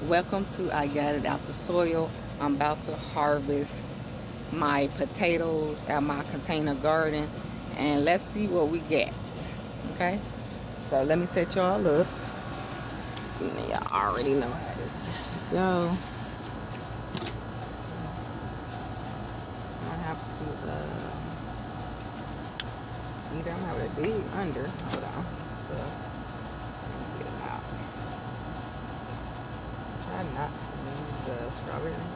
Welcome to I Got It Out the Soil. I'm about to harvest my potatoes out my container garden, and let's see what we get. Okay, so let me set y'all up. Y'all already know how this go. I have to either I'm gonna have to dig under. Hold on. So let me get them out. Try not to lose the strawberries.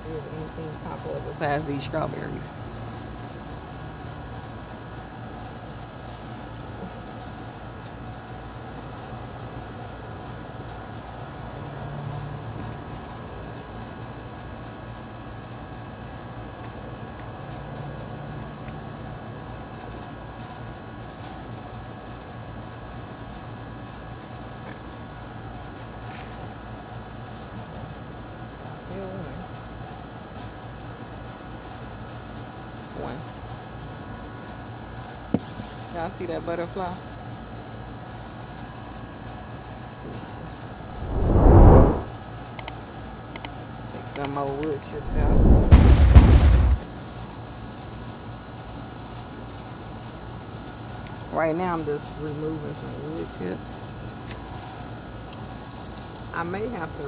Anything pop up besides these strawberries. One. Y'all see that butterfly? Take some more wood chips out. Right now I'm just removing some wood chips. I may have to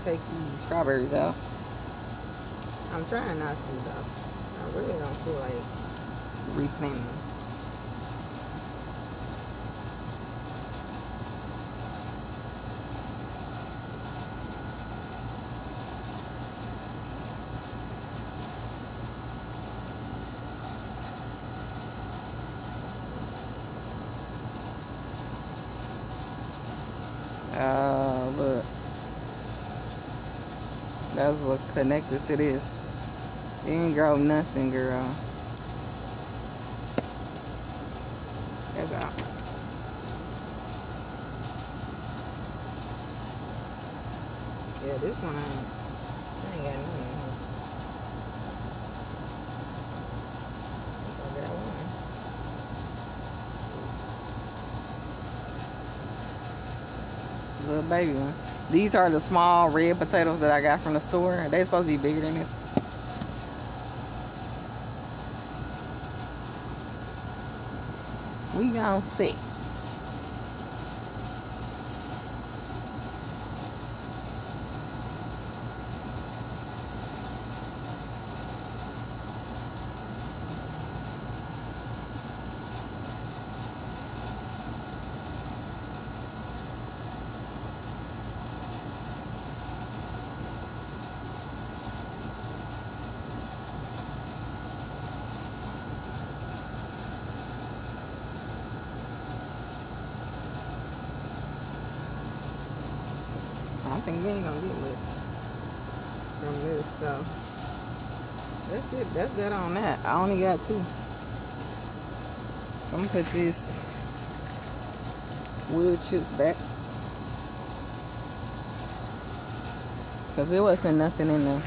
take these strawberries out. I'm trying not to though. I really don't feel like replanting. Look. That's what connected to this. You ain't grow nothing, girl. That's out. Yeah, this one I ain't got nothing. I got one. Little baby one. These are the small red potatoes that I got from the store. They're supposed to be bigger than this. We gonna see. I think we ain't gonna get much from this stuff. That's it. That's that on that. I only got two. I'm gonna put this wood chips back because there wasn't nothing in there.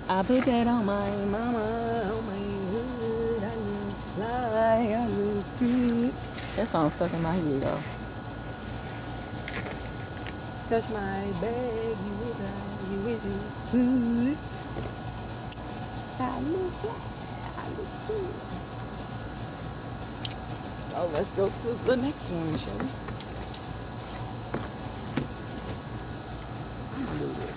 I put that on my mama, on my hood. I look fly, I look good. That song stuck in my head, though. Touch my bag, you wish you. I look fly, I look good. So let's go to the next one, shall we? I'm gonna do this.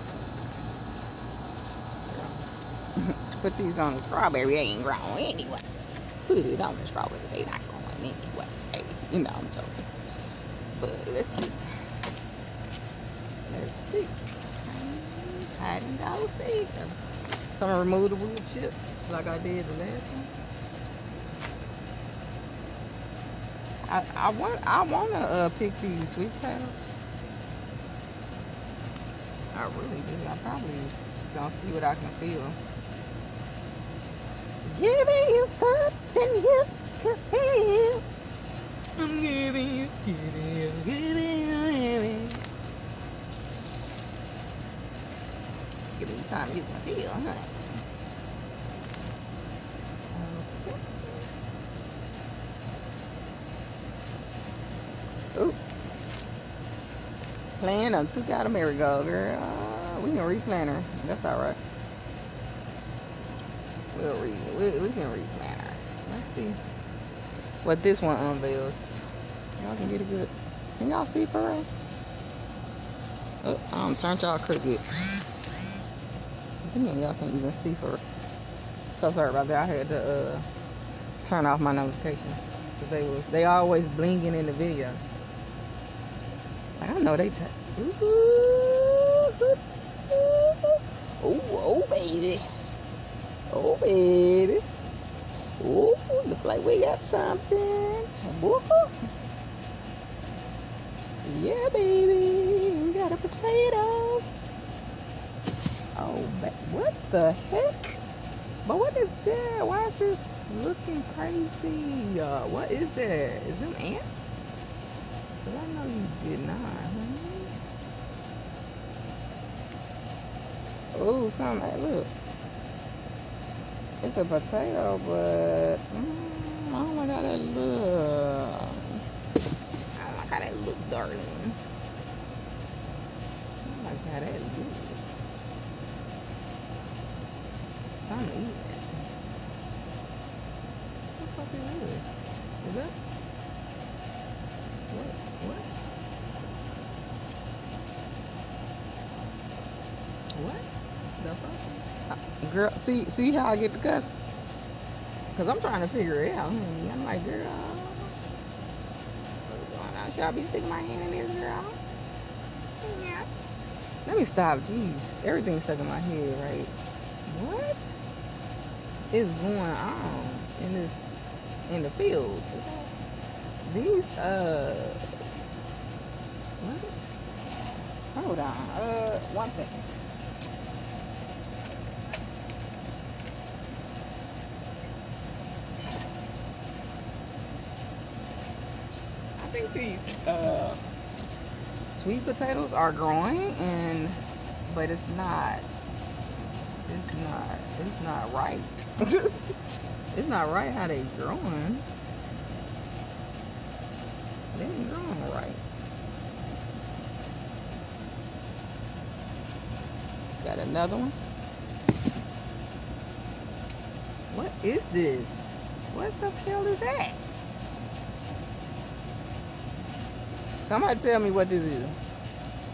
put these on the strawberry, they ain't growing anyway. Put it on the strawberry, they not growing anyway. Hey, you know I'm joking. But let's see. Let's see. Hide and go see. So I'm gonna remove the wood chips like I did the last one. I wanna pick these sweet potatoes. I really do. I probably gonna see what I can feel. Giving you something you can feel. I'm giving you. Give me something you can feel, huh? Okay. Ooh. Plant on took out a marigold, girl. We can replant her. That's alright. We can replant her. Let's see what this one unveils. Y'all can get it good. Can y'all see for real? Oh, turned y'all crooked. Y'all can't even see for real. So sorry about that. I had to turn off my notifications because they always blinking in the video. Like, I know they oh baby. Oh baby. Oh, looks like we got something. Yeah, baby. We got a potato. Oh, what the heck? But what is that? Why is this looking crazy? What is that? Is them ants? Because I know you did not. Oh, something. Look. It's a potato, but I don't like how that look. I don't like how that look, darling. I don't like how that look. I'm gonna eat it. What the fuck is this? Is that? What? The fuck? Girl, see how I get the cuss? Cause I'm trying to figure it out, honey. I'm like, girl, what's going on? Should I be sticking my hand in this, girl? Yeah. Let me stop. Jeez, everything's stuck in my head, right? What is going on in the field? These what? Hold on. 1 second. I think these sweet potatoes are growing, but it's not right. It's not right how they growing. They ain't growing right. Got another one. What is this? What the hell is that? Somebody tell me what this is.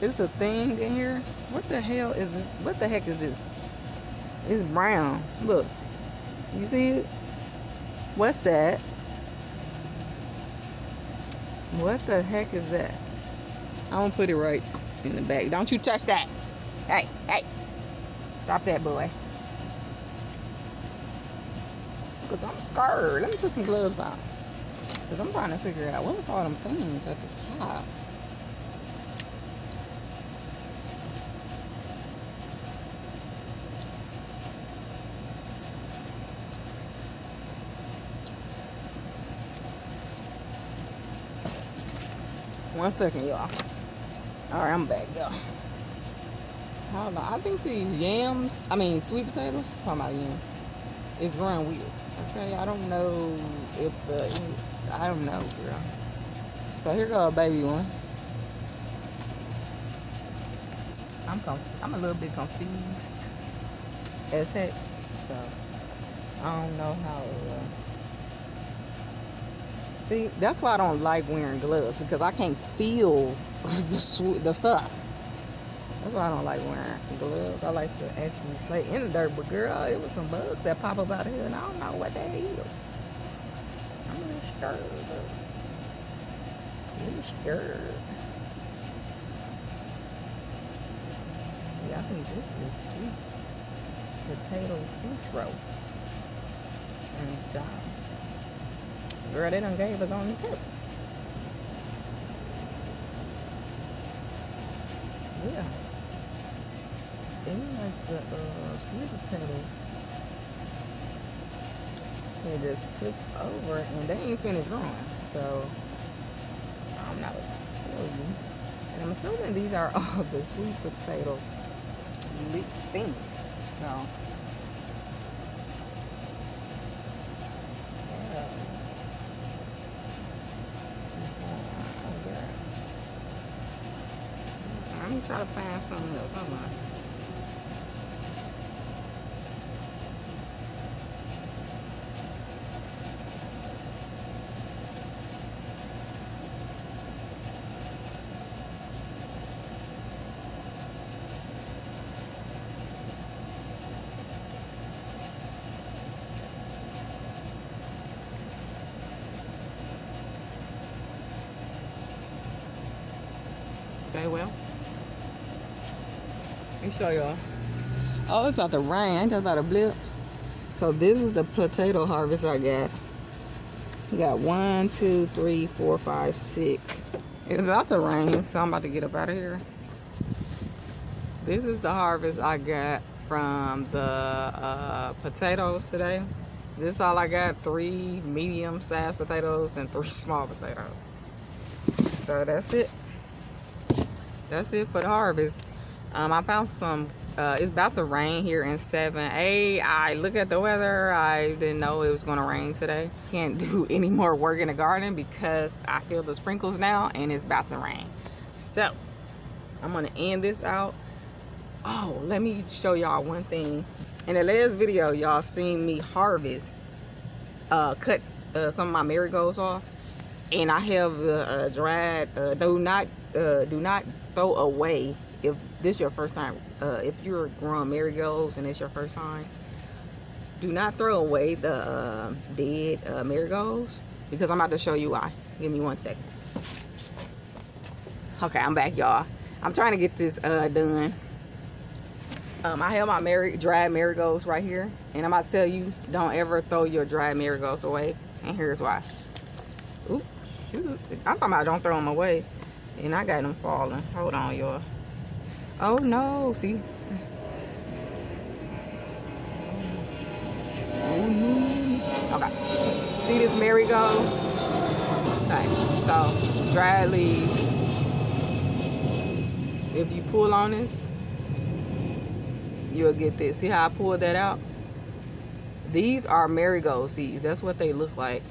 It's a thing in here. What the hell is it? What the heck is this? It's brown. Look. You see it? What's that? What the heck is that? I'm gonna put it right in the back. Don't you touch that. Hey. Stop that, boy. Because I'm scared. Let me put some gloves on. Because I'm trying to figure out what was all them things at the top. One second, y'all. Alright, I'm back, y'all. Hold on. I think these sweet potatoes, talking about yams, it's growing weird. Okay, I don't know I don't know, girl. So here go a baby one. I'm a little bit confused as heck. So I don't know how. See, that's why I don't like wearing gloves, because I can't feel the stuff. That's why I don't like wearing gloves. I like to actually play in the dirt. But girl, it was some bugs that pop up out of here, and I don't know what they is. I'm a little scared. A little scared. Yeah, I think this is sweet potato citro. And girl, they done gave us on the tip. Yeah. They like the sweet potatoes. They just took over and they ain't finished growing. So I'm not gonna tell you. And I'm assuming these are all the sweet potato things. So yeah. Let me try to find something else. Hold on. Okay, well, let me show y'all. Oh, it's about to rain. Ain't that about a blip? So this is the potato harvest I got. We got 1, 2, 3, 4, 5, 6. It's about to rain, so I'm about to get up out of here. This is the harvest I got from the potatoes today. This is all I got. 3 medium-sized potatoes and 3 small potatoes. So that's it. That's it for the harvest. I found some. It's about to rain here in 7A. I look at the weather. I didn't know it was going to rain today. Can't do any more work in the garden because I feel the sprinkles now and it's about to rain. So I'm going to end this out. Oh, let me show y'all one thing. In the last video, y'all seen me harvest, cut some of my marigolds off, and I have dried. Do not throw away if this is your first time. If you're growing marigolds and it's your first time, do not throw away the dead marigolds because I'm about to show you why. Give me 1 second. Okay, I'm back, y'all. I'm trying to get this done. I have my dried marigolds right here, and I'm about to tell you, don't ever throw your dried marigolds away, and here's why. Oop, shoot. I'm talking about don't throw them away, and I got them falling. Hold on, y'all. Oh no, see? Okay, see this marigold? Okay, so dried leaf. If you pull on this, you'll get this. See how I pulled that out? These are marigold seeds. That's what they look like.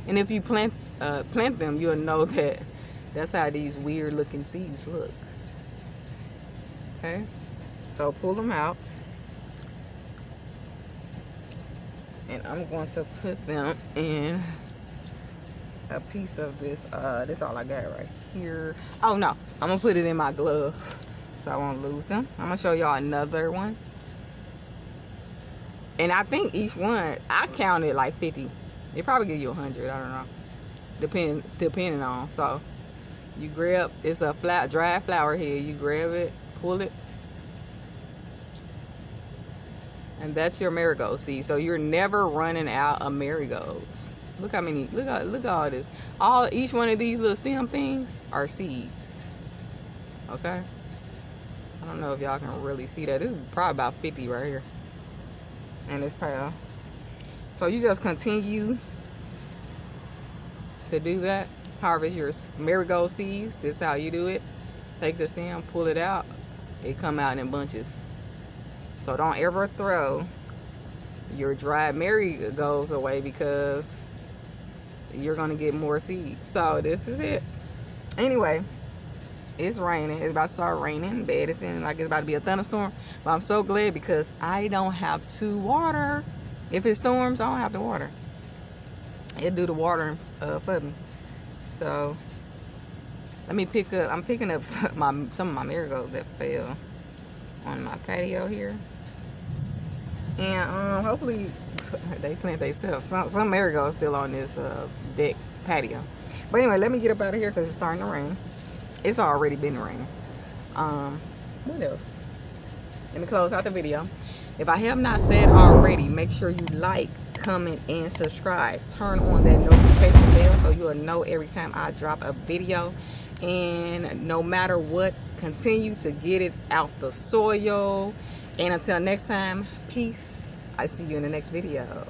And if you plant them, you'll know that that's how these weird looking seeds look. Okay, so pull them out, and I'm going to put them in a piece of this. This is all I got right here. Oh no, I'm gonna put it in my glove so I won't lose them. I'm gonna show y'all another one, and I think each one I counted like 50. They probably give you 100. I don't know, depending on. So you grab, it's a dry flower here. You grab it, pull it, and that's your marigold seed. So you're never running out of marigolds. Look how many. Look at all this. Each one of these little stem things are seeds. Okay. I don't know if y'all can really see that. This is probably about 50 right here. And it's probably. So you just continue to do that. Harvest your marigold seeds. This is how you do it. Take the stem, pull it out. It come out in bunches. So don't ever throw your dried marigolds away because you're gonna get more seeds. So this is it. Anyway, it's raining. It's about to start raining bad. It's like it's about to be a thunderstorm. But I'm so glad because I don't have to water. If it storms, I don't have to water. It'll do the watering for me. So Let me pick up. I'm picking up some of my marigolds that fell on my patio here, and hopefully they plant themselves. Some marigolds still on this deck patio. But anyway, let me get up out of here because it's starting to rain. It's already been raining. What else? Let me close out the video. If I have not said already, make sure you like, comment, and subscribe. Turn on that notification bell so you'll know every time I drop a video. And no matter what, continue to get it out the soil. And until next time, peace. I see you in the next video.